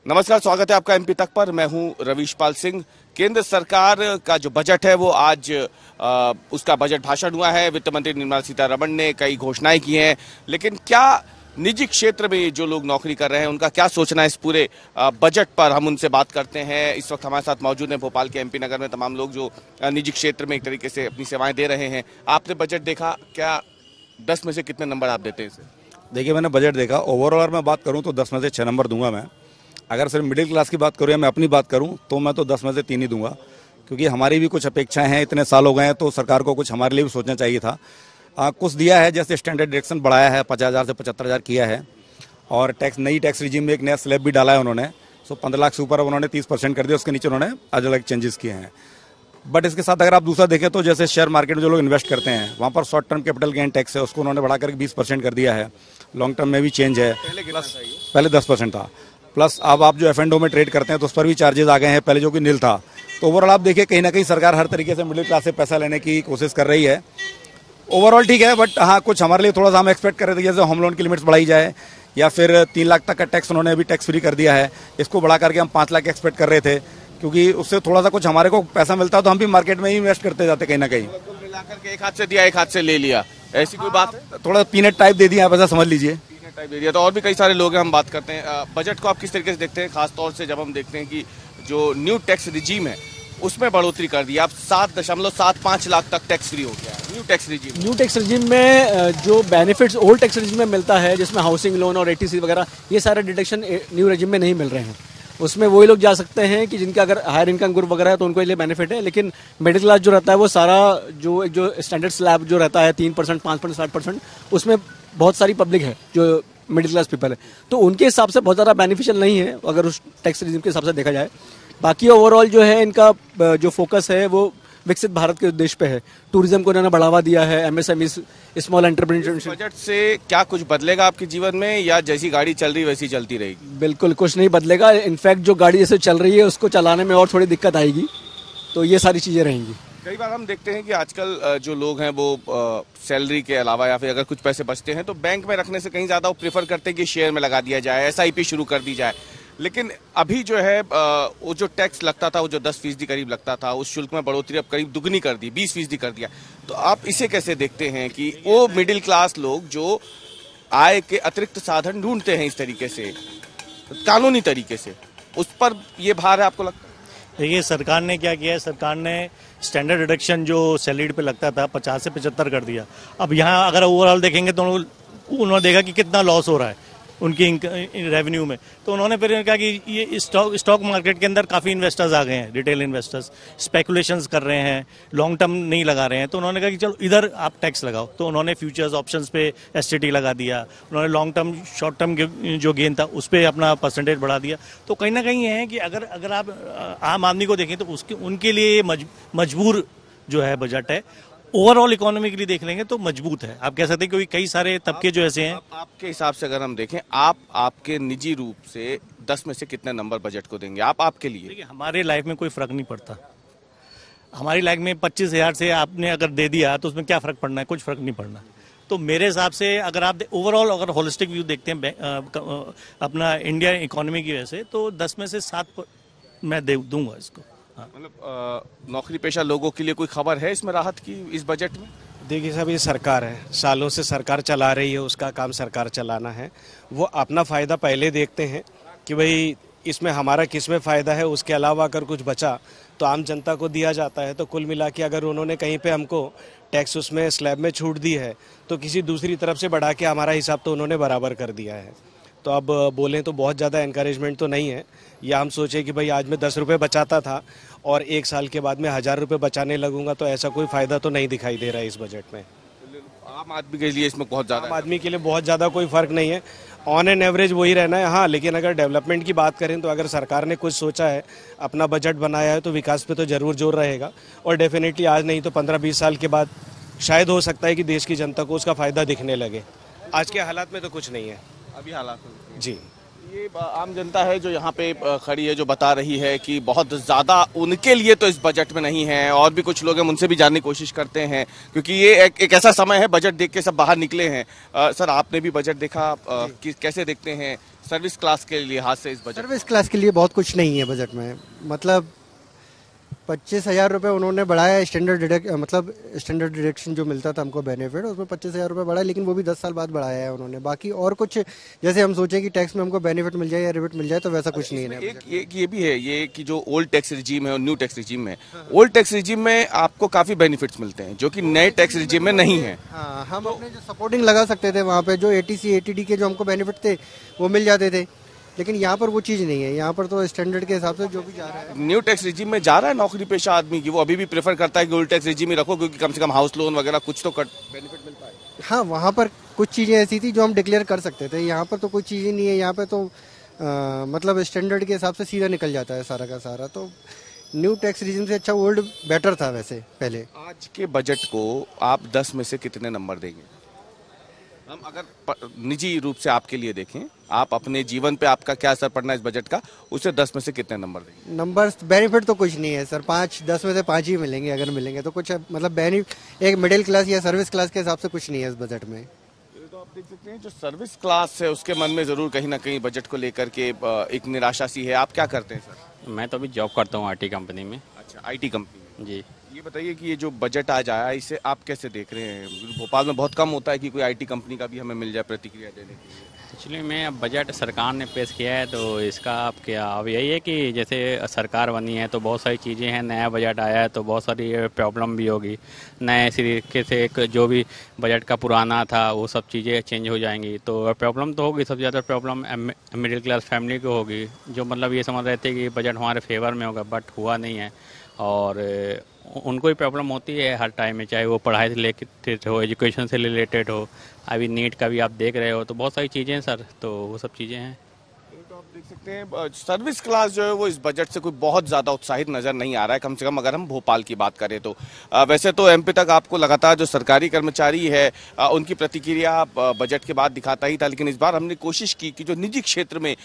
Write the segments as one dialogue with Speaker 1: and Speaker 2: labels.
Speaker 1: नमस्कार, स्वागत है आपका एमपी तक पर। मैं हूं रवीशपाल सिंह। केंद्र सरकार का जो बजट है वो आज उसका बजट भाषण हुआ है। वित्त मंत्री निर्मला सीतारमण ने कई घोषणाएं की हैं, लेकिन क्या निजी क्षेत्र में जो लोग नौकरी कर रहे हैं उनका क्या सोचना है इस पूरे बजट पर, हम उनसे बात करते हैं। इस वक्त हमारे साथ मौजूद हैं भोपाल के एमपी नगर में तमाम लोग जो निजी क्षेत्र में एक तरीके से अपनी सेवाएं दे रहे हैं। आपने बजट देखा, क्या 10 में से कितने नंबर आप देते हैं इसे?
Speaker 2: देखिए, मैंने बजट देखा। ओवरऑल मैं बात करूं तो 10 में से 6 नंबर दूंगा मैं। अगर सिर्फ मिडिल क्लास की बात करूं या मैं अपनी बात करूं तो मैं तो 10 में से 3 ही दूंगा, क्योंकि हमारी भी कुछ अपेक्षाएं हैं। इतने साल हो गए हैं तो सरकार को कुछ हमारे लिए भी सोचना चाहिए था। कुछ दिया है, जैसे स्टैंडर्ड डिडक्शन बढ़ाया है, 50,000 से 75,000 किया है, और नई टैक्स रिजीम में एक नया स्लैब भी डाला है उन्होंने। 15 लाख से ऊपर अब उन्होंने 30% कर दिया, उसके नीचे उन्होंने अलग अलग चेंजेस किए हैं। बट इसके साथ अगर आप दूसरा देखें तो जैसे शेयर मार्केट में जो लोग इन्वेस्ट करते हैं वहाँ पर short term capital gain tax है, उसको उन्होंने बढ़ाकर 20% कर दिया है। लॉन्ग टर्म में भी चेंज है, पहले 10% था। प्लस अब आप जो F&O में ट्रेड करते हैं तो उस पर भी चार्जेस आ गए हैं, पहले जो कि नील था। तो ओवरऑल आप देखिए, कहीं ना कहीं सरकार हर तरीके से मिडिल क्लास से पैसा लेने की कोशिश कर रही है। ओवरऑल ठीक है, बट हाँ, कुछ हमारे लिए थोड़ा सा हम एक्सपेक्ट कर रहे थे, जैसे होम लोन की लिमिट्स बढ़ाई जाए, या फिर 3 लाख तक का टैक्स उन्होंने अभी टैक्स फ्री कर दिया है। इसको बढ़ा करके हम 5 लाख एक्सपेक्ट कर रहे थे, क्योंकि उससे थोड़ा सा कुछ हमारे को पैसा मिलता तो हम भी मार्केट में ही इन्वेस्ट करते जाते कहीं ना कहीं।
Speaker 1: मिलाकर के एक हाथ से दिया, एक हाथ से ले लिया, ऐसी कोई बात है?
Speaker 2: थोड़ा पीनट टाइप दे दिया, आप ऐसा समझ लीजिए।
Speaker 1: टाइप दे दिया। तो और भी कई सारे लोग हैं, हम बात करते हैं। बजट को आप किस तरीके से देखते हैं, खासतौर से जब हम देखते हैं कि जो न्यू टैक्स रिजीम है उसमें बढ़ोतरी कर दी, आप 7.75 लाख तक टैक्स फ्री हो गया है न्यू टैक्स रिजीम
Speaker 3: में जो बेनिफिट्स ओल्ड टैक्स रिजीम में मिलता है, जिसमें हाउसिंग लोन और ATC वगैरह, ये सारे डिडक्शन न्यू रिजीम में नहीं मिल रहे हैं। उसमें वही लोग जा सकते हैं कि जिनका अगर हायर इनकम ग्रुप वगैरह है तो उनको लिए बेनिफिट है, लेकिन मिडिल क्लास जो रहता है वो सारा जो स्टैंडर्ड स्लैब जो रहता है 3%, 5%, 7%, उसमें बहुत सारी पब्लिक है जो मिडिल क्लास पीपल है, तो उनके हिसाब से बहुत ज़्यादा बेनिफिशियल नहीं है अगर उस टैक्स रिजीम के हिसाब से देखा जाए। बाकी ओवरऑल जो है इनका जो फोकस है वो विकसित भारत के उद्देश्य पे है। टूरिज्म को इन्होंने बढ़ावा दिया है, MSME, स्मॉल एंटरप्रेन्योरशिप।
Speaker 1: बजट से क्या कुछ बदलेगा आपके जीवन में, या जैसी गाड़ी चल रही वैसी चलती रहेगी?
Speaker 3: बिल्कुल कुछ नहीं बदलेगा। इनफैक्ट जो गाड़ी जैसे चल रही है उसको चलाने में और थोड़ी दिक्कत आएगी, तो ये सारी चीज़ें रहेंगी।
Speaker 1: कई बार हम देखते हैं कि आजकल जो लोग हैं वो सैलरी के अलावा या फिर अगर कुछ पैसे बचते हैं तो बैंक में रखने से कहीं ज़्यादा वो प्रेफर करते हैं कि शेयर में लगा दिया जाए, SIP शुरू कर दी जाए। लेकिन अभी जो है वो जो टैक्स लगता था, वो जो 10% करीब लगता था, उस शुल्क में बढ़ोतरी अब करीब दुगनी कर दी, 20% कर दिया। तो आप इसे कैसे देखते हैं कि वो मिडिल क्लास लोग जो आय के अतिरिक्त साधन ढूंढते हैं इस तरीके से, कानूनी तरीके से, उस पर ये भार है आपको लगता है?
Speaker 4: देखिए, सरकार ने क्या किया है, सरकार ने स्टैंडर्ड डिडक्शन जो सैलरी पे लगता था 50 से 75 कर दिया। अब यहाँ अगर ओवरऑल देखेंगे तो उन्होंने देखा कि कितना लॉस हो रहा है उनकी रेवेन्यू में, तो उन्होंने फिर कहा कि ये स्टॉक मार्केट के अंदर काफ़ी इन्वेस्टर्स आ गए हैं, रिटेल इन्वेस्टर्स स्पेकुलेशंस कर रहे हैं, लॉन्ग टर्म नहीं लगा रहे हैं, तो उन्होंने कहा कि चलो इधर आप टैक्स लगाओ। तो उन्होंने फ्यूचर्स ऑप्शंस पे STT लगा दिया, उन्होंने लॉन्ग टर्म शॉर्ट टर्म जो गेन था उस पर अपना परसेंटेज बढ़ा दिया। तो कहीं ना कहीं ये है कि अगर आप आम आदमी को देखें तो उनके लिए मजबूर जो है बजट है। ओवरऑल इकोनॉमी के लिए देख लेंगे तो मजबूत है, आप कह सकते हैं, क्योंकि कई सारे तबके जो ऐसे हैं।
Speaker 1: आपके हिसाब से अगर हम देखें, आपके निजी रूप से 10 में से कितने नंबर बजट को देंगे आपके लिए?
Speaker 4: देखिए, हमारे लाइफ में कोई फर्क नहीं पड़ता। हमारी लाइफ में 25,000 से आपने अगर दे दिया तो उसमें क्या फर्क पड़ना है? कुछ फर्क नहीं पड़ना। तो मेरे हिसाब से अगर आप ओवरऑल अगर होलिस्टिक व्यू देखते हैं अपना इंडिया इकोनॉमी की वजह से, तो 10 में से 7 मैं दूंगा इसको।
Speaker 1: मतलब नौकरी पेशा लोगों के लिए कोई खबर है इसमें राहत की इस बजट में?
Speaker 5: देखिए साहब, ये सरकार है, सालों से सरकार चला रही है, उसका काम सरकार चलाना है। वो अपना फ़ायदा पहले देखते हैं कि भाई इसमें हमारा किस में फ़ायदा है, उसके अलावा अगर कुछ बचा तो आम जनता को दिया जाता है। तो कुल मिला के अगर उन्होंने कहीं पे हमको टैक्स उसमें स्लैब में छूट दी है तो किसी दूसरी तरफ से बढ़ा के हमारा हिसाब तो उन्होंने बराबर कर दिया है। तो अब बोलें तो बहुत ज़्यादा एनकरेजमेंट तो नहीं है, या हम सोचें कि भाई आज मैं 10 रुपये बचाता था और 1 साल के बाद में 1000 रुपये बचाने लगूंगा, तो ऐसा कोई फ़ायदा तो नहीं दिखाई दे रहा है इस बजट में।
Speaker 1: आम आदमी के लिए इसमें बहुत ज़्यादा,
Speaker 5: आम आदमी के लिए बहुत ज़्यादा कोई फ़र्क नहीं है, ऑन एन एवरेज वही रहना है। हाँ, लेकिन अगर डेवलपमेंट की बात करें तो अगर सरकार ने कुछ सोचा है, अपना बजट बनाया है, तो विकास पे तो ज़रूर जोर रहेगा। और डेफिनेटली आज नहीं तो 15-20 साल के बाद शायद हो सकता है कि देश की जनता को उसका फ़ायदा दिखने लगे। आज के हालात में तो कुछ नहीं है
Speaker 1: अभी हालात
Speaker 5: जी।
Speaker 1: ये आम जनता है जो यहाँ पे खड़ी है, जो बता रही है कि बहुत ज़्यादा उनके लिए तो इस बजट में नहीं है। और भी कुछ लोग हैं, उनसे भी जानने की कोशिश करते हैं, क्योंकि ये एक ऐसा समय है, बजट देख के सब बाहर निकले हैं। सर, आपने भी बजट देखा, कि कैसे देखते हैं सर्विस क्लास के लिहाज से इस बजट?
Speaker 6: सर्विस क्लास के लिए बहुत कुछ नहीं है बजट में। मतलब 25,000 रुपये उन्होंने बढ़ाया स्टैंडर्ड डिडक्शन जो मिलता था हमको बेनिफिट, उसमें 25,000 रुपये बढ़ाया, लेकिन वो भी 10 साल बाद बढ़ाया है उन्होंने। बाकी और कुछ जैसे हम सोचें कि टैक्स में हमको बेनिफिट मिल जाए या रिबेट मिल जाए, तो वैसा कुछ नहीं है।
Speaker 1: एक ये भी है, ये कि जो ओल्ड टैक्स रिजीम है और न्यू टैक्स रिजीम है, ओल्ड टैक्स रिजीम में आपको काफ़ी बेनिफिट्स मिलते हैं जो कि नए टैक्स रिजीम में नहीं है।
Speaker 6: हाँ, हम अपने जो सपोर्टिंग लगा सकते थे वहाँ पे, जो ATC ATD के जो हमको बेनिफिट थे वो मिल जाते थे, लेकिन यहाँ पर वो चीज़ नहीं है। यहाँ पर तो स्टैंडर्ड के हिसाब से जो भी जा रहा है।
Speaker 1: न्यू टैक्स रिजीम में जा रहा है नौकरी पेशा आदमी की, वो अभी भी प्रेफर करता है कि ओल्ड टैक्स रिजीम ही रखो, क्योंकि कम से कम हाउस लोन वगैरह कुछ तो बेनिफिट मिल पाए।
Speaker 6: हाँ, वहाँ पर कुछ चीज़ें ऐसी थी जो हम डिक्लेयर कर सकते थे, यहाँ पर तो कोई चीज़ ही नहीं है। यहाँ पे तो मतलब स्टैंडर्ड के हिसाब से सीधा निकल जाता है सारा का सारा। तो न्यू टैक्स रिजीम से अच्छा ओल्ड बेटर था वैसे पहले।
Speaker 1: आज के बजट को आप 10 में से कितने नंबर देंगे? हम अगर निजी रूप से आपके लिए देखें, आप अपने जीवन पे आपका क्या असर पड़ना है इस बजट का, उसे 10 में से कितने नंबर देंगे?
Speaker 6: नंबर्स बेनिफिट तो कुछ नहीं है सर, 10 में से 5 ही मिलेंगे अगर मिलेंगे तो। कुछ मतलब बेनिफिट एक मिडिल क्लास या सर्विस क्लास के हिसाब से कुछ नहीं है इस बजट में।
Speaker 1: तो आप देख सकते हैं जो सर्विस क्लास है उसके मन में जरूर कहीं ना कहीं बजट को लेकर के एक निराशा सी है। आप क्या करते हैं सर?
Speaker 7: मैं तो अभी जॉब करता हूँ IT कंपनी में।
Speaker 1: अच्छा, IT कंपनी में।
Speaker 7: जी।
Speaker 1: ये बताइए कि ये जो बजट आज आया, इसे आप कैसे देख रहे हैं? भोपाल में बहुत कम होता है कि कोई IT कंपनी का भी हमें मिल जाए प्रतिक्रिया देने के लिए।
Speaker 7: एक्चुअली में अब बजट सरकार ने पेश किया है, तो इसका अब क्या, अब यही है कि जैसे सरकार बनी है तो बहुत सारी चीज़ें हैं, नया बजट आया है तो बहुत सारी प्रॉब्लम भी होगी। नए तरीके से एक जो भी बजट का पुराना था वो सब चीज़ें चेंज हो जाएंगी, तो प्रॉब्लम तो होगी। सबसे ज़्यादा प्रॉब्लम मिडिल क्लास फैमिली को होगी, जो मतलब ये समझ रहे थे कि बजट हमारे फेवर में होगा, बट हुआ नहीं है। और उनको ही प्रॉब्लम होती है हर टाइम में, चाहे वो पढ़ाई से रिलेटेड हो, एजुकेशन से रिलेटेड हो। अभी नीट का भी आप देख रहे हो, तो बहुत सारी चीज़ें हैं सर, तो वो सब चीज़ें हैं।
Speaker 1: तो आप देख सकते हैं सर्विस क्लास जो है वो इस बजट से कोई बहुत ज़्यादा उत्साहित नज़र नहीं आ रहा है, कम से कम अगर हम भोपाल की बात करें तो। वैसे तो MP तक आपको लगातार जो सरकारी कर्मचारी है उनकी प्रतिक्रिया बजट के बाद दिखाता ही था, लेकिन इस बार हमने कोशिश की कि जो निजी क्षेत्र में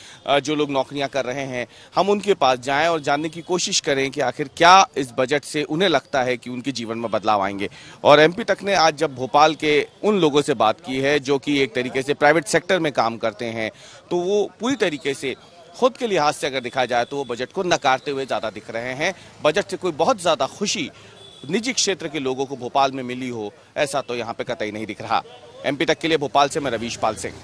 Speaker 1: जो लोग नौकरियां कर रहे हैं हम उनके पास जाएं और जानने की कोशिश करें कि आखिर क्या इस बजट से उन्हें लगता है कि उनके जीवन में बदलाव आएंगे। और MP तक ने आज जब भोपाल के उन लोगों से बात की है जो कि एक तरीके से प्राइवेट सेक्टर में काम करते हैं, तो वो पूरी तरीके से खुद के लिहाज से अगर देखा जाए तो वो बजट को नकारते हुए ज़्यादा दिख रहे हैं। बजट से कोई बहुत ज़्यादा खुशी निजी क्षेत्र के लोगों को भोपाल में मिली हो, ऐसा तो यहाँ पे कतई नहीं दिख रहा। MP तक के लिए भोपाल से मैं रवीश पाल सिंह।